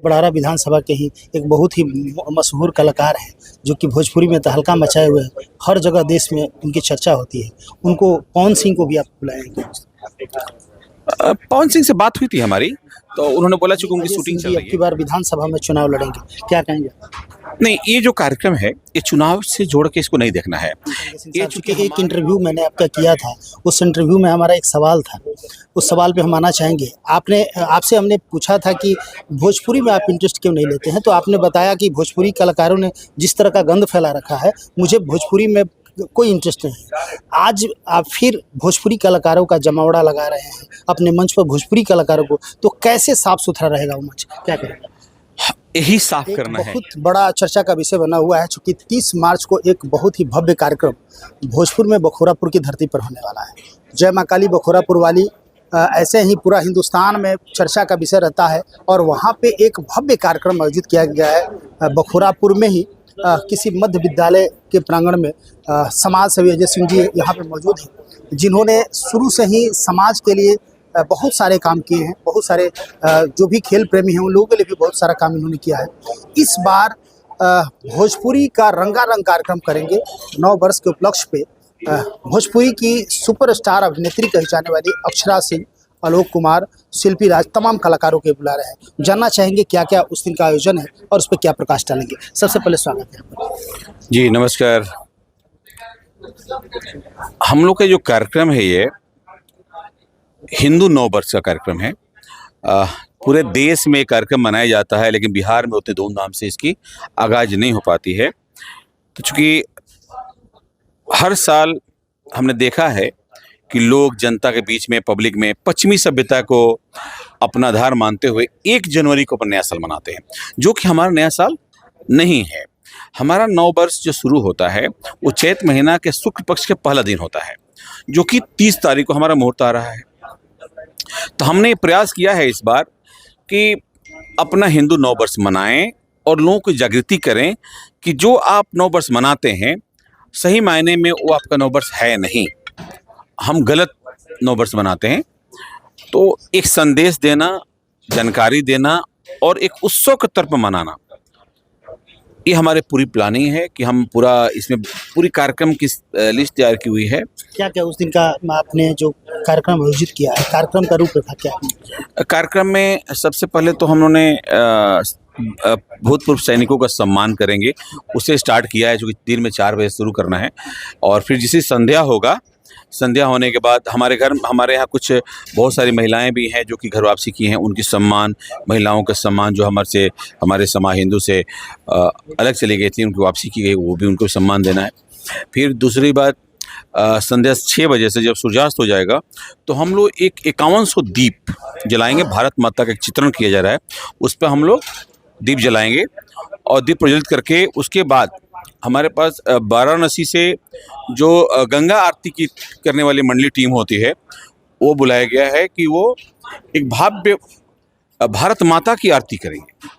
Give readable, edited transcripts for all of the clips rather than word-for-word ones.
बड़ारा विधानसभा के ही एक बहुत ही मशहूर कलाकार हैं, जो कि भोजपुरी में तहलका मचाए हुए हैं। हर जगह देश में उनकी चर्चा होती है। उनको पवन सिंह को भी आप बुलाएंगे? पवन सिंह से बात हुई थी हमारी, तो उन्होंने बोला चूंकि उनकी शूटिंग चल रही अब की बार विधानसभा में चुनाव लड़ेंगे, क्या कहेंगे? नहीं, ये जो कार्यक्रम है ये चुनाव से जोड़ के इसको नहीं देखना है। ये चूंकि एक इंटरव्यू मैंने आपका किया था, उस इंटरव्यू में हमारा एक सवाल था, उस सवाल पे हम आना चाहेंगे। आपसे हमने पूछा था कि भोजपुरी में आप इंटरेस्ट क्यों नहीं लेते हैं, तो आपने बताया कि भोजपुरी कलाकारों ने जिस तरह का गंद फैला रखा है, मुझे भोजपुरी में कोई इंटरेस्ट नहीं। आज आप फिर भोजपुरी कलाकारों का जमावड़ा लगा रहे हैं अपने मंच पर भोजपुरी कलाकारों को, तो कैसे साफ सुथरा रहेगा वो मंच, क्या करेंगे? यही साफ करना है। बहुत बड़ा चर्चा का विषय बना हुआ है, चूँकि 30 मार्च को एक बहुत ही भव्य कार्यक्रम भोजपुर में बखोरापुर की धरती पर होने वाला है। जय माँ काली बखोरापुर वाली ऐसे ही पूरा हिंदुस्तान में चर्चा का विषय रहता है, और वहाँ पे एक भव्य कार्यक्रम आयोजित किया गया है बखोरापुर में ही किसी मध्य विद्यालय के प्रांगण में। समाज सेवी अजय सिंह जी यहाँ पे मौजूद हैं, जिन्होंने शुरू से ही समाज के लिए बहुत सारे काम किए हैं। बहुत सारे जो भी खेल प्रेमी हैं उन लोगों के लिए भी बहुत सारा काम इन्होंने किया है। इस बार भोजपुरी का रंगारंग कार्यक्रम करेंगे 9 वर्ष के उपलक्ष्य पे। भोजपुरी की सुपरस्टार अभिनेत्री कही जाने वाली अक्षरा सिंह, आलोक कुमार, शिल्पी राज, तमाम कलाकारों के बुला रहे हैं। जानना चाहेंगे क्या क्या उस दिन का आयोजन है और उस पर क्या प्रकाश डालेंगे। सबसे पहले स्वागत है जी, नमस्कार। हम लोग का जो कार्यक्रम है ये हिंदू नव वर्ष का कार्यक्रम है। पूरे देश में कार्यक्रम मनाया जाता है, लेकिन बिहार में उतने धूमधाम से इसकी आगाज नहीं हो पाती है। तो चूँकि हर साल हमने देखा है कि लोग जनता के बीच में, पब्लिक में पश्चिमी सभ्यता को अपना आधार मानते हुए 1 जनवरी को अपना नया साल मनाते हैं, जो कि हमारा नया साल नहीं है। हमारा नव वर्ष जो शुरू होता है वो चैत महीना के शुक्ल पक्ष के पहला दिन होता है, जो कि 30 तारीख को हमारा मुहूर्त आ रहा है। तो हमने प्रयास किया है इस बार कि अपना हिंदू नव वर्ष मनाएं और लोगों को जागृति करें कि जो आप नव वर्ष मनाते हैं सही मायने में वो आपका नव वर्ष है नहीं, हम गलत नव वर्ष मनाते हैं। तो एक संदेश देना, जानकारी देना और एक उत्सव के तौर पर मनाना, ये हमारे पूरी प्लानिंग है कि हम पूरा इसमें पूरी कार्यक्रम की लिस्ट तैयार की हुई है। क्या क्या उस दिन का आपने जो कार्यक्रम आयोजित किया है, कार्यक्रम का रूपरेखा क्या है? कार्यक्रम में सबसे पहले तो हम लोगों ने भूतपूर्व सैनिकों का सम्मान करेंगे, उसे स्टार्ट किया है, जो कि दिन में 4 बजे शुरू करना है। और फिर जिसे संध्या होगा, संध्या होने के बाद हमारे यहाँ कुछ बहुत सारी महिलाएं भी हैं जो कि घर वापसी की हैं, उनकी सम्मान, महिलाओं का सम्मान जो हमारे समाज हिंदू से अलग चली गई थी, उनकी वापसी की गई, वो भी उनको सम्मान देना है। फिर दूसरी बात, संध्या 6 बजे से जब सूर्यास्त हो जाएगा तो हम लोग एक 5100 दीप जलाएंगे। भारत माता का एक चित्रण किया जा रहा है, उस पर हम लोग दीप जलाएंगे और दीप प्रज्वलित करके उसके बाद हमारे पास वाराणसी से जो गंगा आरती की करने वाली मंडली टीम होती है वो बुलाया गया है कि वो एक भव्य भारत माता की आरती करेंगे।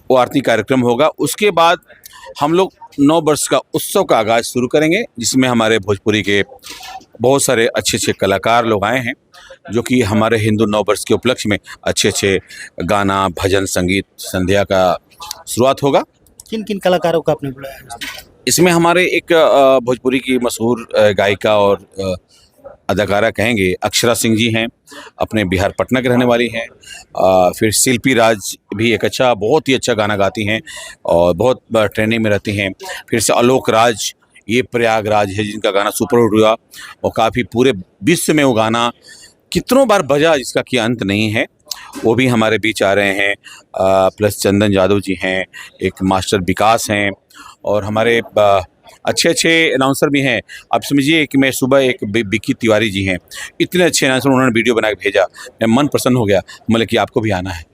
वो आरती कार्यक्रम होगा। उसके बाद हम लोग 9 वर्ष का उत्सव का आगाज़ शुरू करेंगे, जिसमें हमारे भोजपुरी के बहुत सारे अच्छे कलाकार लोग आए हैं, जो कि हमारे हिंदू 9 वर्ष के उपलक्ष्य में अच्छे गाना, भजन, संगीत, संध्या का शुरुआत होगा। किन किन कलाकारों को आपने बुलाया है? इसमें हमारे एक भोजपुरी की मशहूर गायिका और अदाकारा कहेंगे अक्षरा सिंह जी हैं, अपने बिहार पटना के रहने वाली हैं। फिर शिल्पी राज भी एक बहुत ही अच्छा गाना गाती हैं और बहुत ट्रेंडिंग में रहती हैं। फिर से आलोक राज, ये प्रयागराज है जिनका गाना सुपरहिट हुआ और काफ़ी पूरे विश्व में वो गाना कितनों बार बजा जिसका कि अंत नहीं है, वो भी हमारे बीच आ रहे हैं। प्लस चंदन यादव जी हैं, एक मास्टर विकास हैं और हमारे अच्छे अनाउंसर भी हैं। आप समझिए कि मैं सुबह एक बिक्की तिवारी जी हैं, इतने अच्छे अनाउंसर, उन्होंने वीडियो बना के भेजा, मैं मन प्रसन्न हो गया, मतलब कि आपको भी आना है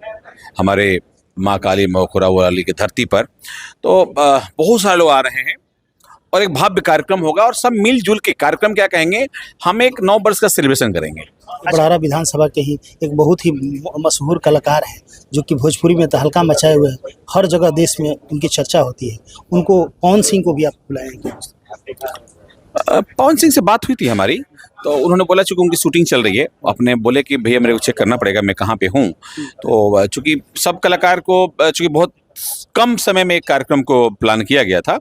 हमारे माँ काली बखोरापुर की धरती पर। तो बहुत सारे लोग आ रहे हैं और एक भव्य कार्यक्रम होगा और सब मिलजुल के कार्यक्रम क्या कहेंगे, हम एक 9 वर्ष का सेलिब्रेशन करेंगे। बड़ारा विधानसभा के ही एक बहुत ही मशहूर कलाकार हैं, जो कि भोजपुरी में तहलका मचाए हुए हैं। हर जगह देश में उनकी चर्चा होती है। उनको पवन सिंह को भी आप बुलाएंगे? पवन सिंह से बात हुई थी हमारी, तो उन्होंने बोला चूँकि उनकी शूटिंग चल रही है, अपने बोले कि भैया मेरे को चेक करना पड़ेगा मैं कहाँ पे हूँ। तो चूँकि सब कलाकार को चूँकि बहुत कम समय में एक कार्यक्रम को प्लान किया गया था,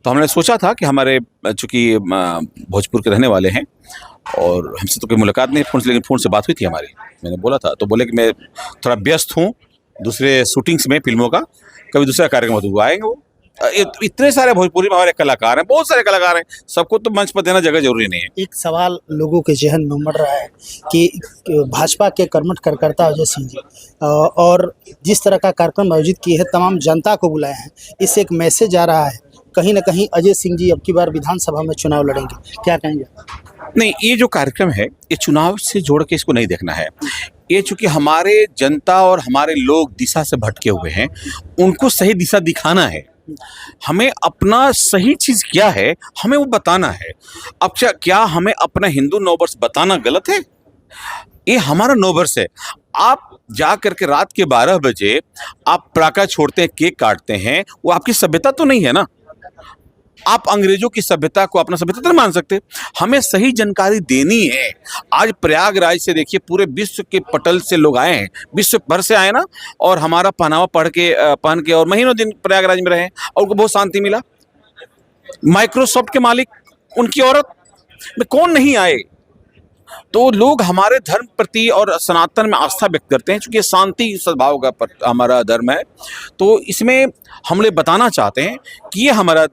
तो हमने सोचा था कि हमारे चूँकि भोजपुर के रहने वाले हैं और हमसे तो कोई मुलाकात नहीं फ़ोन से, लेकिन फ़ोन से बात हुई थी हमारी। मैंने बोला था तो बोले कि मैं थोड़ा व्यस्त हूँ दूसरे शूटिंग्स में फिल्मों का, कभी दूसरा कार्यक्रम हो तो वो आएंगे। वो इतने सारे भोजपुरी में हमारे कलाकार हैं, बहुत सारे कलाकार हैं, सबको तो मंच पर देना जगह जरूरी नहीं है। एक सवाल लोगों के जहन में उमड़ रहा है कि भाजपा के कर्मठ कार्यकर्ता अजय सिंह जी और जिस तरह का कार्यक्रम आयोजित किए हैं, तमाम जनता को बुलाए हैं, इससे एक मैसेज आ रहा है कहीं ना कहीं अजय सिंह जी अब की बार विधानसभा में चुनाव लड़ेंगे, क्या कहेंगे? नहीं, ये जो कार्यक्रम है ये चुनाव से जोड़ के इसको नहीं देखना है। ये चूंकि हमारे जनता और हमारे लोग दिशा से भटके हुए हैं, उनको सही दिशा दिखाना है। हमें अपना सही चीज़ क्या है हमें वो बताना है। अब क्या हमें अपना हिंदू नववर्ष बताना गलत है? ये हमारा नववर्ष है। आप जा करके रात के 12 बजे आप पटाखा छोड़ते हैं, केक काटते हैं, वो आपकी सभ्यता तो नहीं है ना। आप अंग्रेजों की सभ्यता को अपना सभ्यता तो नहीं मान सकते। हमें सही जानकारी देनी है। आज प्रयागराज से देखिए पूरे विश्व के पटल से लोग आए हैं, विश्व भर से आए ना, और हमारा पहनावा पहन के और महीनों दिन प्रयागराज में रहे और उनको बहुत शांति मिला। माइक्रोसॉफ्ट के मालिक, उनकी औरत में कौन नहीं आए? तो लोग हमारे धर्म प्रति और सनातन में आस्था व्यक्त करते हैं, क्योंकि शांति सद्भाव का हमारा धर्म है। तो इसमें हम लोग बताना चाहते हैं कि ये हमारा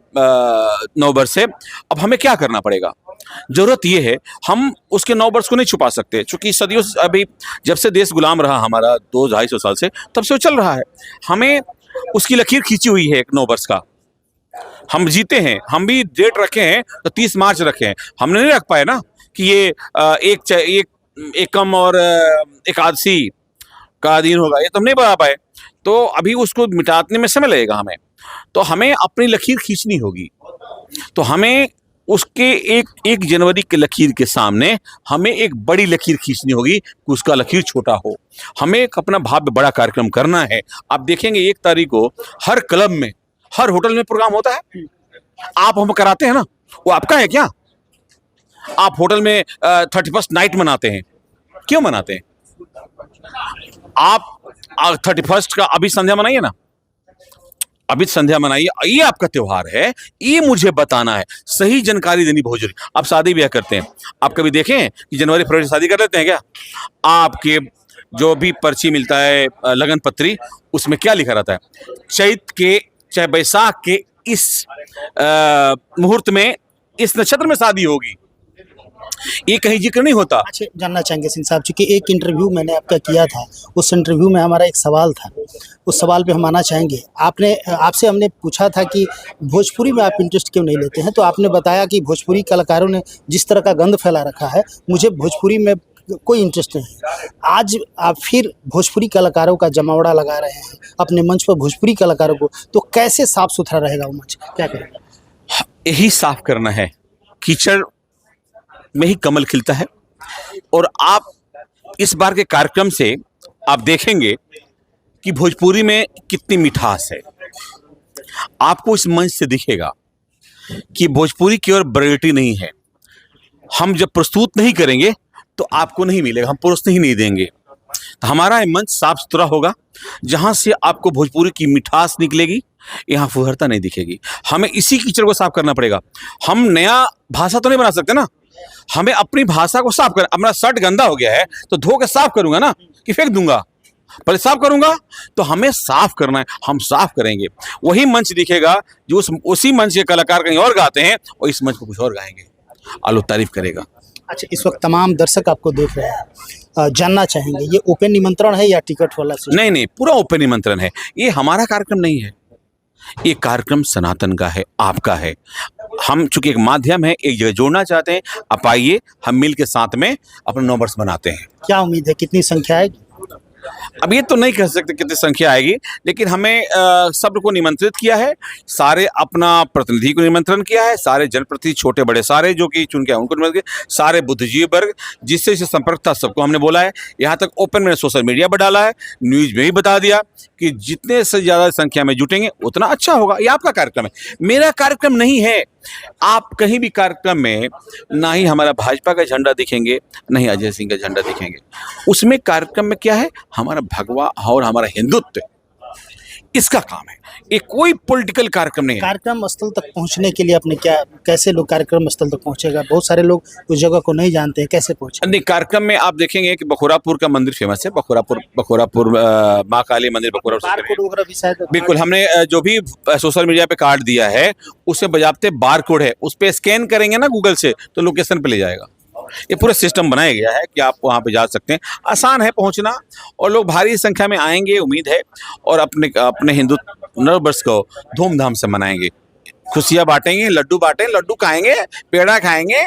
नववर्ष है। अब हमें क्या करना पड़ेगा? जरूरत ये है, हम उसके नववर्ष को नहीं छुपा सकते, क्योंकि सदियों से, अभी जब से देश गुलाम रहा हमारा 200-250 साल से, तब से वो चल रहा है। हमें उसकी लकीर खींची हुई है एक नववर्ष का। हम जीते हैं, हम भी डेट रखे हैं तो 30 मार्च रखे हैं। हमने नहीं रख पाए ना कि ये एक एकम और एकादशी का दिन होगा, ये तो हम नहीं बना पाए। तो अभी उसको मिटाने में समय लगेगा हमें। तो हमें अपनी लकीर खींचनी होगी। तो हमें उसके 1 जनवरी के लकीर के सामने हमें एक बड़ी लकीर खींचनी होगी कि उसका लकीर छोटा हो। हमें एक अपना भव्य बड़ा कार्यक्रम करना है। आप देखेंगे 1 तारीख को हर क्लब में, हर होटल में प्रोग्राम होता है। आप हम कराते हैं ना, वो आपका है क्या? आप होटल में 31st नाइट मनाते हैं, क्यों मनाते हैं? आप 31st का अभी संध्या मनाइए ना, अभी संध्या मनाइए, ये आपका त्योहार है, ये मुझे बताना है, सही जानकारी देनी बहुत जरूरी। आप शादी ब्याह करते हैं, आप कभी देखें कि जनवरी फरवरी शादी कर लेते हैं क्या? आपके जो भी पर्ची मिलता है लगन पत्री, उसमें क्या लिखा रहता है? चैत के चाहे बैसाख के इस मुहूर्त में, इस नक्षत्र में शादी होगी, ये कहीं जिक्र नहीं होता। अच्छा, जानना चाहेंगे सिंह साहब, चूँकि एक इंटरव्यू मैंने आपका किया था, उस इंटरव्यू में हमारा एक सवाल था, उस सवाल पे हम आना चाहेंगे। आपसे हमने पूछा था कि भोजपुरी में आप इंटरेस्ट क्यों नहीं लेते हैं, तो आपने बताया कि भोजपुरी कलाकारों ने जिस तरह का गंद फैला रखा है, मुझे भोजपुरी में कोई इंटरेस्ट नहीं है। आज आप फिर भोजपुरी कलाकारों का जमावड़ा लगा रहे हैं अपने मंच पर भोजपुरी कलाकारों को, तो कैसे साफ सुथरा रहेगा वो मंच, क्या करेंगे? यही साफ करना है। कीचड़ में ही कमल खिलता है। और आप इस बार के कार्यक्रम से आप देखेंगे कि भोजपुरी में कितनी मिठास है। आपको इस मंच से दिखेगा कि भोजपुरी की ओर वैरायटी नहीं है। हम जब प्रस्तुत नहीं करेंगे तो आपको नहीं मिलेगा, हम परोसने ही नहीं देंगे। तो हमारा ये मंच साफ सुथरा होगा, जहां से आपको भोजपुरी की मिठास निकलेगी, यहाँ फुहरता नहीं दिखेगी। हमें इसी कीचड़ को साफ करना पड़ेगा। हम नया भाषा तो नहीं बना सकते ना, हमें अपनी भाषा को साफ कर। अपना शर्ट गंदा हो गया है तो धो के साफ करूंगा ना कि फेंक दूंगा? पहले साफ करूंगा। तो हमें साफ करना है, हम साफ करेंगे, वही मंच दिखेगा जो उसी मंच के कलाकार कहीं और गाते हैं और इस मंच को कुछ और गाएंगे, आलो तारीफ करेगा। अच्छा, इस वक्त तमाम दर्शक आपको देख रहे हैं, जानना चाहेंगे ये ओपन निमंत्रण है या टिकट वाला सिस्टम? नहीं नहीं, पूरा ओपन निमंत्रण है। ये हमारा कार्यक्रम नहीं है, ये कार्यक्रम सनातन का है, आपका है। हम चूंकि एक माध्यम है, एक जगह जोड़ना चाहते हैं। आप आइए, हम मिल के साथ में अपना नववर्ष मनाते हैं। क्या उम्मीद है, कितनी संख्या आएगी? अब ये तो नहीं कह सकते कितनी संख्या आएगी, लेकिन हमें सब को निमंत्रित किया है। सारे अपना प्रतिनिधि को निमंत्रण किया है, सारे जनप्रतिनिधि छोटे बड़े सारे जो कि चुन के उनको निमंत्रण किया, सारे बुद्धिजीवी वर्ग जिससे संपर्क था सबको हमने बोला है। यहाँ तक ओपन में सोशल मीडिया पर डाला है, न्यूज़ में भी बता दिया कि कि जितने से ज़्यादा संख्या में जुटेंगे उतना अच्छा होगा। ये आपका कार्यक्रम है, मेरा कार्यक्रम नहीं है। आप कहीं भी कार्यक्रम में ना ही हमारा भाजपा का झंडा दिखेंगे, ना ही अजय सिंह का झंडा दिखेंगे। उसमें कार्यक्रम में क्या है, हमारा भगवा और हमारा हिंदुत्व, इसका काम है। ये कोई पॉलिटिकल कार्यक्रम नहीं है। कार्यक्रम स्थल तक पहुंचने के लिए आपने क्या, कैसे लोग कार्यक्रम स्थल तक पहुंचेगा? बहुत सारे लोग उस जगह को नहीं जानते हैं, कैसे पहुंचे? नहीं, कार्यक्रम में आप देखेंगे कि बखोरापुर का मंदिर फेमस है। बखोरापुर माँ काली मंदिर बखोरापुर। बारकोड वगैरह भी शायद बिल्कुल, हमने जो भी सोशल मीडिया पे कार्ड दिया है उसमें बजाते बारकोड है, उस पे स्कैन करेंगे ना गूगल से तो लोकेशन पे ले जाएगा। ये पूरा सिस्टम बनाया गया है कि आप वहाँ पे जा सकते हैं, आसान है पहुँचना, और लोग भारी संख्या में आएंगे उम्मीद है, और अपने हिंदू नववर्ष को धूमधाम से मनाएंगे, खुशियाँ बांटेंगे, लड्डू खाएंगे, पेड़ा खाएंगे,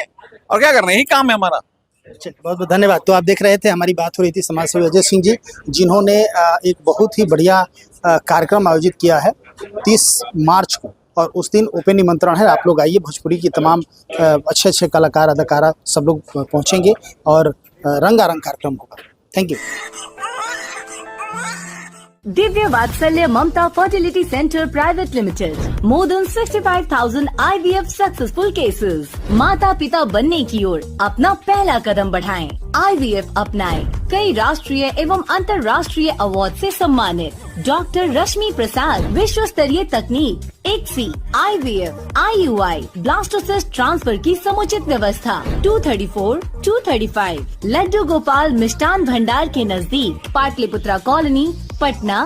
और क्या करना है, यही काम है हमारा। चलिए, बहुत बहुत धन्यवाद। तो आप देख रहे थे, हमारी बात हो रही थी समाज सेवी अजय सिंह जी, जिन्होंने एक बहुत ही बढ़िया कार्यक्रम आयोजित किया है 30 मार्च को, और उस दिन ओपन निमंत्रण है। आप लोग आइए, भोजपुरी की तमाम अच्छे अच्छे कलाकार अदाकारा सब लोग पहुंचेंगे और रंगारंग कार्यक्रम होगा। Thank you. Divya Vatsalya Mamta fertility centre private limited, more than 65,000 IVF successful cases. माता पिता बनने की ओर अपना पहला कदम बढ़ाएं, IVF अपनाएं। कई राष्ट्रीय एवं अंतर्राष्ट्रीय अवार्ड से सम्मानित डॉक्टर रश्मि प्रसाद, विश्व स्तरीय तकनीक, ICSI, IVF, IUI, blastocyst transfer की समुचित व्यवस्था। 234, 235 लड्डू गोपाल मिष्ठान भंडार के नजदीक, पाटलिपुत्रा कॉलोनी, पटना।